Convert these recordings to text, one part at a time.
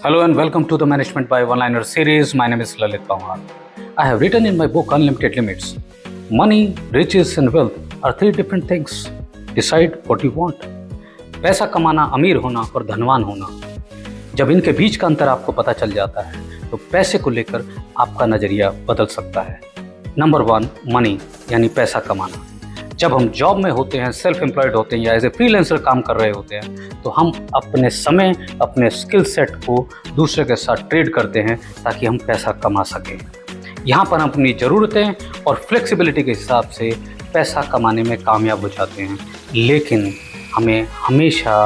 Hello and welcome to the Management by One-Liner series. My name is Lalit Pawar. I have written in my book Unlimited Limits. Money, riches and wealth are three different things. Decide what you want. पैसा कमाना, अमीर होना और धनवान होना, जब इनके बीच का अंतर आपको पता चल जाता है तो पैसे को लेकर आपका नज़रिया बदल सकता है। नंबर 1, मनी यानी पैसा कमाना। जब हम जॉब में होते हैं, सेल्फ एम्प्लॉयड होते हैं या एज ए फ्रीलांसर काम कर रहे होते हैं तो हम अपने समय, अपने स्किल सेट को दूसरे के साथ ट्रेड करते हैं ताकि हम पैसा कमा सकें। यहाँ पर हम अपनी ज़रूरतें और फ्लेक्सिबिलिटी के हिसाब से पैसा कमाने में कामयाब हो जाते हैं, लेकिन हमें हमेशा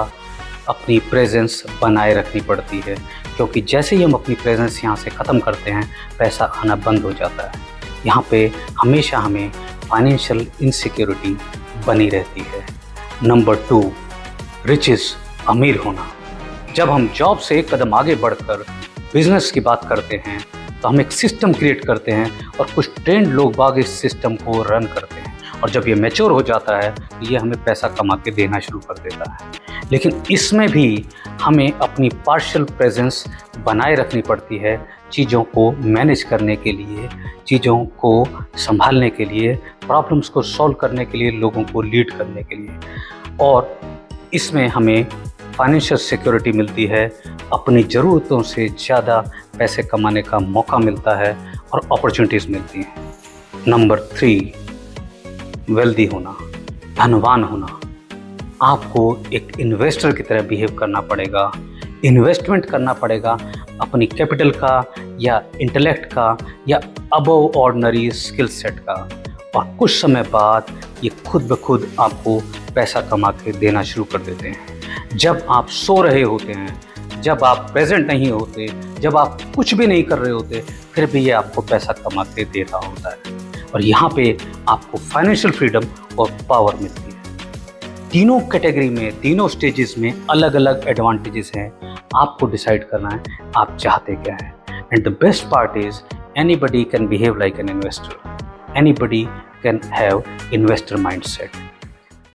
अपनी प्रेजेंस बनाए रखनी पड़ती है, क्योंकि जैसे ही हम अपनी प्रेजेंस यहाँ से ख़त्म करते हैं पैसा आना बंद हो जाता है। यहाँ पे हमेशा हमें फाइनेंशियल इनसिक्योरिटी बनी रहती है। नंबर 2, रिचेस, अमीर होना। जब हम जॉब से एक कदम आगे बढ़कर बिजनेस की बात करते हैं तो हम एक सिस्टम क्रिएट करते हैं और कुछ ट्रेंड लोग बाग इस सिस्टम को रन करते हैं, और जब ये मैच्योर हो जाता है तो ये हमें पैसा कमा के देना शुरू कर देता है। लेकिन इसमें भी हमें अपनी पार्शियल प्रेजेंस बनाए रखनी पड़ती है, चीज़ों को मैनेज करने के लिए, चीज़ों को संभालने के लिए, प्रॉब्लम्स को सॉल्व करने के लिए, लोगों को लीड करने के लिए। और इसमें हमें फाइनेंशियल सिक्योरिटी मिलती है, अपनी ज़रूरतों से ज़्यादा पैसे कमाने का मौका मिलता है और अपॉर्चुनिटीज़ मिलती हैं। नंबर 3, वेल्दी होना, धनवान होना। आपको एक इन्वेस्टर की तरह बिहेव करना पड़ेगा, इन्वेस्टमेंट करना पड़ेगा अपनी कैपिटल का या इंटेलेक्ट का या अबव ऑर्डिनरी स्किल सेट का, और कुछ समय बाद ये खुद ब खुद आपको पैसा कमा के देना शुरू कर देते हैं। जब आप सो रहे होते हैं, जब आप प्रेजेंट नहीं होते, जब आप कुछ भी नहीं कर रहे होते, फिर भी ये आपको पैसा कमा के दे रहा होता है, और यहाँ पे आपको फाइनेंशियल फ्रीडम और पावर मिलती है। तीनों कैटेगरी में, तीनों स्टेजेस में अलग अलग एडवांटेजेस हैं। आपको डिसाइड करना है आप चाहते क्या हैं। And the best part is anybody can behave like an investor, anybody can have investor mindset.